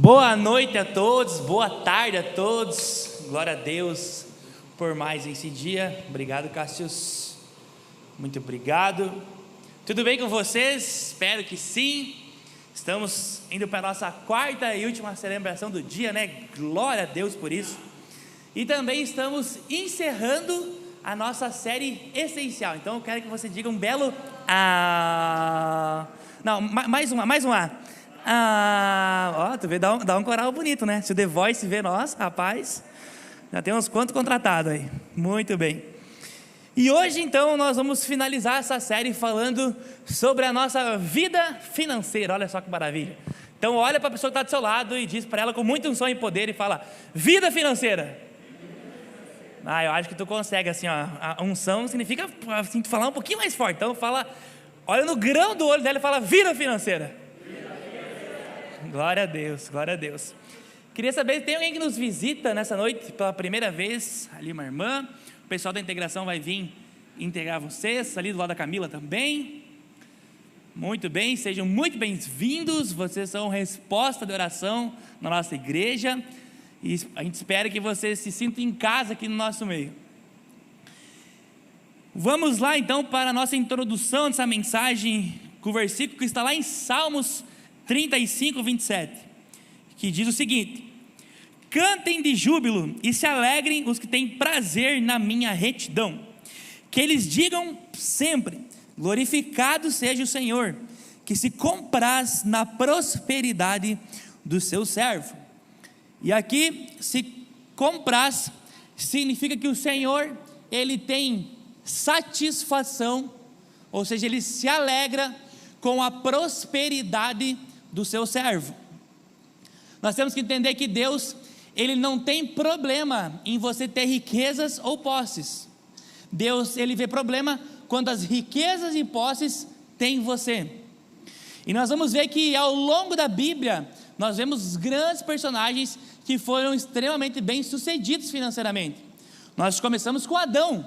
Boa noite a todos, boa tarde a todos, glória a Deus por mais esse dia. Obrigado, Cássius, muito obrigado. Tudo bem com vocês? Espero que sim. Estamos indo para a nossa quarta e última celebração do dia, né? Glória a Deus por isso. E também estamos encerrando a nossa série essencial. Então eu quero que você diga um belo não, mais uma. Ó, tu vê, dá um coral bonito, né? Se o The Voice vê nós, rapaz, já tem uns quantos contratados aí. Muito bem. E hoje então nós vamos finalizar essa série falando sobre a nossa vida financeira. Olha só que maravilha. Então olha para a pessoa que está do seu lado e diz para ela com muito unção e poder e fala: vida financeira. Eu acho que tu consegue, assim, ó. A unção significa assim, tu falar um pouquinho mais forte. Então fala, olha no grão do olho dela e fala: vida financeira. Glória a Deus, glória a Deus. Queria saber, tem alguém que nos visita nessa noite pela primeira vez? Ali uma irmã, o pessoal da integração vai vir integrar vocês, ali do lado da Camila também. Muito bem, sejam muito bem-vindos, vocês são resposta de oração na nossa igreja, e a gente espera que vocês se sintam em casa aqui no nosso meio. Vamos lá então para a nossa introdução dessa mensagem, com o versículo que está lá em Salmos 35, 27, que diz o seguinte: cantem de júbilo e se alegrem os que têm prazer na minha retidão, que eles digam sempre: glorificado seja o Senhor, que se compraz na prosperidade do seu servo. E aqui, se compraz, significa que o Senhor, Ele tem satisfação, ou seja, Ele se alegra com a prosperidade do seu servo. Nós temos que entender que Deus, Ele não tem problema em você ter riquezas ou posses. Deus, Ele vê problema quando as riquezas e posses têm você. E nós vamos ver que ao longo da Bíblia, nós vemos grandes personagens que foram extremamente bem sucedidos financeiramente. Nós começamos com Adão.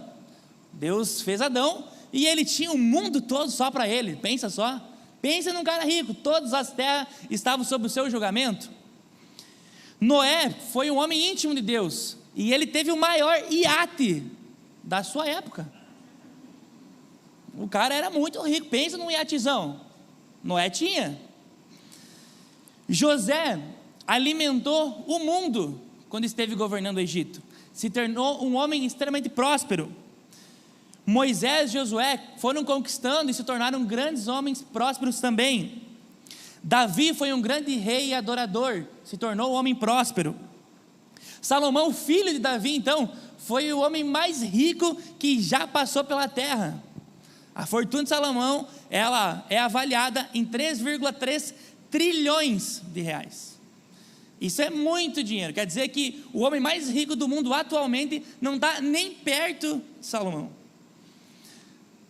Deus fez Adão e ele tinha o mundo todo só para ele. Pensa só, pensa num cara rico, todas as terras estavam sob o seu julgamento. Noé foi um homem íntimo de Deus e ele teve o maior iate da sua época. O cara era muito rico, pensa num iatezão. Noé tinha. José alimentou o mundo quando esteve governando o Egito, se tornou um homem extremamente próspero. Moisés e Josué foram conquistando e se tornaram grandes homens prósperos também. Davi foi um grande rei e adorador, se tornou um homem próspero. Salomão, filho de Davi, então, foi o homem mais rico que já passou pela terra. A fortuna de Salomão, ela é avaliada em 3,3 trilhões de reais. Isso é muito dinheiro, quer dizer que o homem mais rico do mundo atualmente não está nem perto de Salomão.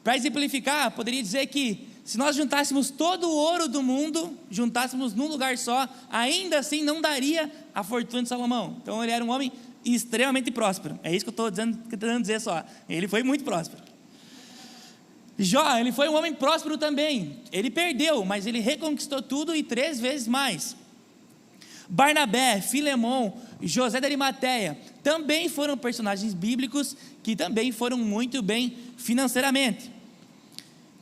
Para exemplificar, poderia dizer que se nós juntássemos todo o ouro do mundo, juntássemos num lugar só, ainda assim não daria a fortuna de Salomão. Então ele era um homem extremamente próspero. É isso que eu estou tentando dizer só. Ele foi muito próspero. Jó, ele foi um homem próspero também. Ele perdeu, mas ele reconquistou tudo e 3 vezes mais. Barnabé, Filemon, José de Arimateia também foram personagens bíblicos que também foram muito bem financeiramente.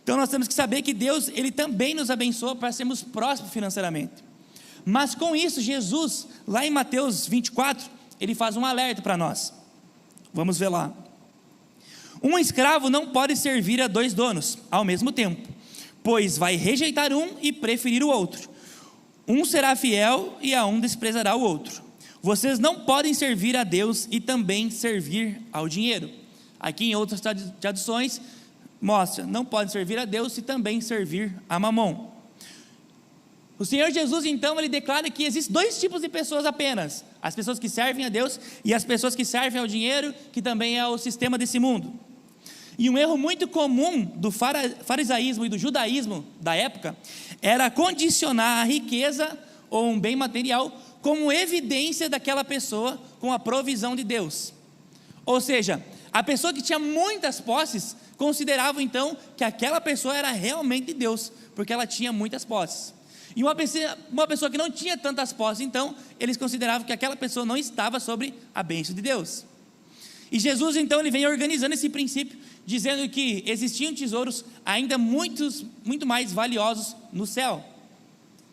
Então nós temos que saber que Deus, Ele também nos abençoa para sermos prósperos financeiramente. Mas com isso, Jesus, lá em Mateus 24, Ele faz um alerta para nós. Vamos ver lá. Um escravo não pode servir a 2 donos ao mesmo tempo, pois vai rejeitar um e preferir o outro. Um será fiel e a um desprezará o outro. Vocês não podem servir a Deus e também servir ao dinheiro. Aqui em outras traduções mostra, não pode servir a Deus e também servir a Mamon. O Senhor Jesus então, Ele declara que existem 2 tipos de pessoas apenas: as pessoas que servem a Deus e as pessoas que servem ao dinheiro, que também é o sistema desse mundo. E um erro muito comum do farisaísmo e do judaísmo da época era condicionar a riqueza ou um bem material como evidência daquela pessoa com a provisão de Deus. Ou seja, a pessoa que tinha muitas posses considerava então que aquela pessoa era realmente Deus, porque ela tinha muitas posses. E uma pessoa que não tinha tantas posses, então, eles consideravam que aquela pessoa não estava sobre a bênção de Deus. E Jesus, então, ele vem organizando esse princípio, dizendo que existiam tesouros ainda muito mais valiosos no céu.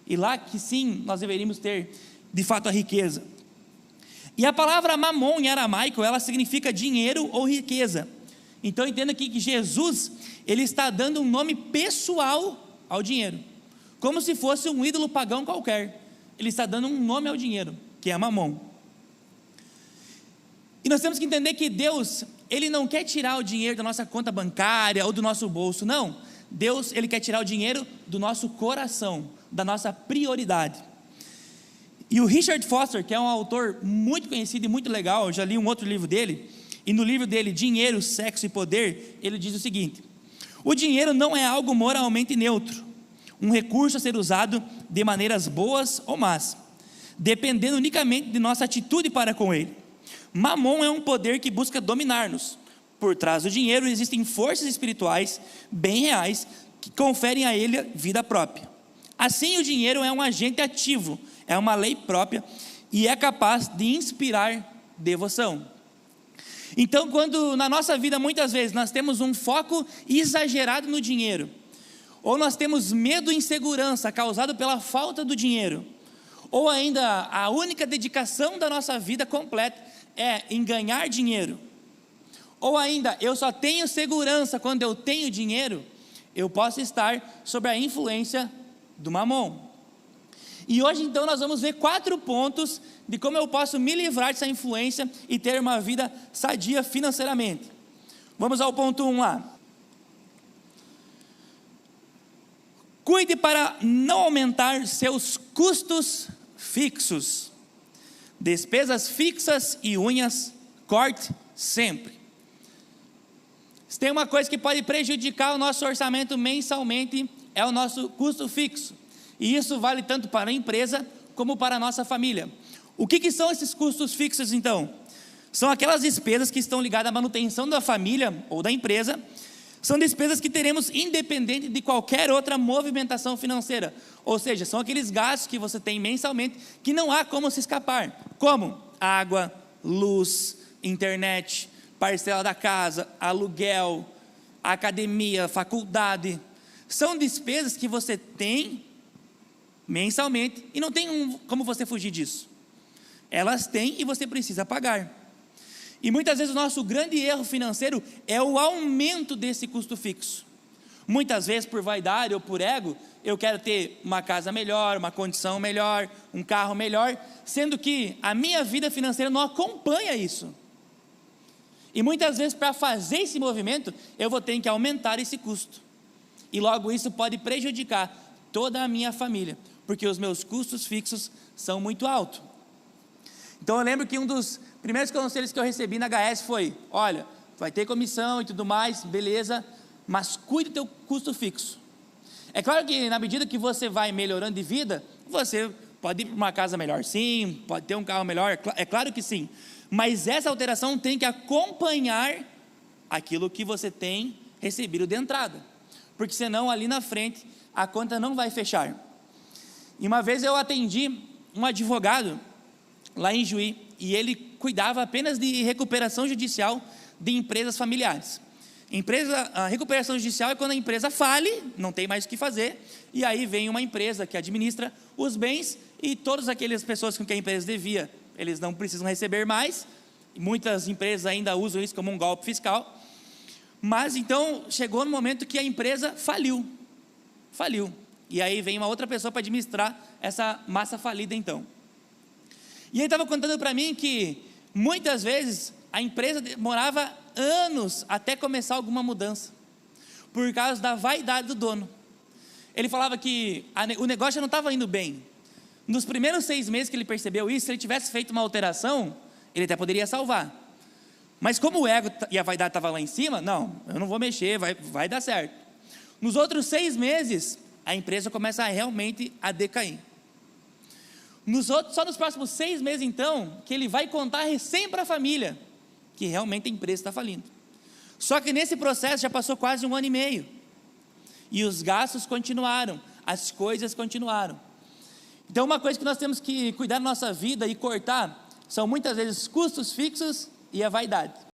E lá que sim, nós deveríamos ter, de fato, a riqueza. E a palavra mamon em aramaico, ela significa dinheiro ou riqueza. Então entenda aqui que Jesus, ele está dando um nome pessoal ao dinheiro, como se fosse um ídolo pagão qualquer. Ele está dando um nome ao dinheiro, que é mamon. E nós temos que entender que Deus, ele não quer tirar o dinheiro da nossa conta bancária ou do nosso bolso, não. Deus, ele quer tirar o dinheiro do nosso coração, da nossa prioridade. E o Richard Foster, que é um autor muito conhecido e muito legal, eu já li um outro livro dele, e no livro dele, Dinheiro, Sexo e Poder, ele diz o seguinte: o dinheiro não é algo moralmente neutro, um recurso a ser usado de maneiras boas ou más, dependendo unicamente de nossa atitude para com ele. Mamon é um poder que busca dominar-nos. Por trás do dinheiro existem forças espirituais bem reais que conferem a ele vida própria. Assim, o dinheiro é um agente ativo, é uma lei própria e é capaz de inspirar devoção. Então, quando na nossa vida muitas vezes nós temos um foco exagerado no dinheiro, ou nós temos medo e insegurança causado pela falta do dinheiro, ou ainda a única dedicação da nossa vida completa é em ganhar dinheiro, ou ainda eu só tenho segurança quando eu tenho dinheiro, eu posso estar sob a influência do mamon. E hoje então nós vamos ver 4 pontos de como eu posso me livrar dessa influência e ter uma vida sadia financeiramente. Vamos ao ponto 1 lá. Cuide para não aumentar seus custos fixos. Despesas fixas e unhas, corte sempre. Se tem uma coisa que pode prejudicar o nosso orçamento mensalmente, é o nosso custo fixo. E isso vale tanto para a empresa como para a nossa família. O que são esses custos fixos então? São aquelas despesas que estão ligadas à manutenção da família ou da empresa. São despesas que teremos independente de qualquer outra movimentação financeira. Ou seja, são aqueles gastos que você tem mensalmente que não há como se escapar. Como água, luz, internet, parcela da casa, aluguel, academia, faculdade. São despesas que você tem mensalmente e não tem como você fugir disso. Elas têm e você precisa pagar. E muitas vezes o nosso grande erro financeiro é o aumento desse custo fixo. Muitas vezes por vaidade ou por ego, eu quero ter uma casa melhor, uma condição melhor, um carro melhor, sendo que a minha vida financeira não acompanha isso. E muitas vezes para fazer esse movimento, eu vou ter que aumentar esse custo. E logo isso pode prejudicar toda a minha família, porque os meus custos fixos são muito altos. Então eu lembro que um dos primeiros conselhos que eu recebi na HS foi: olha, vai ter comissão e tudo mais, beleza, mas cuide do teu custo fixo. É claro que na medida que você vai melhorando de vida, você pode ir para uma casa melhor sim, pode ter um carro melhor, é claro que sim, mas essa alteração tem que acompanhar aquilo que você tem recebido de entrada, porque senão ali na frente a conta não vai fechar. E uma vez eu atendi um advogado lá em Juí, e ele cuidava apenas de recuperação judicial de empresas familiares. A recuperação judicial é quando a empresa fale, não tem mais o que fazer, e aí vem uma empresa que administra os bens, e todas aquelas pessoas com quem a empresa devia, eles não precisam receber mais. Muitas empresas ainda usam isso como um golpe fiscal, mas então chegou no momento que a empresa faliu, e aí vem uma outra pessoa para administrar essa massa falida então. E ele estava contando para mim que muitas vezes a empresa demorava anos até começar alguma mudança, por causa da vaidade do dono. Ele falava que o negócio já não estava indo bem. Nos primeiros 6 meses que ele percebeu isso, se ele tivesse feito uma alteração, ele até poderia salvar. Mas como o ego e a vaidade estavam lá em cima, não, eu não vou mexer, vai dar certo. Nos outros 6 meses, a empresa começa realmente a decair. Só nos próximos 6 meses então, que ele vai contar recém para a família, que realmente a empresa está falindo. Só que nesse processo já passou quase 1 ano e meio, e os gastos continuaram, as coisas continuaram. Então uma coisa que nós temos que cuidar da nossa vida e cortar, são muitas vezes custos fixos e a vaidade.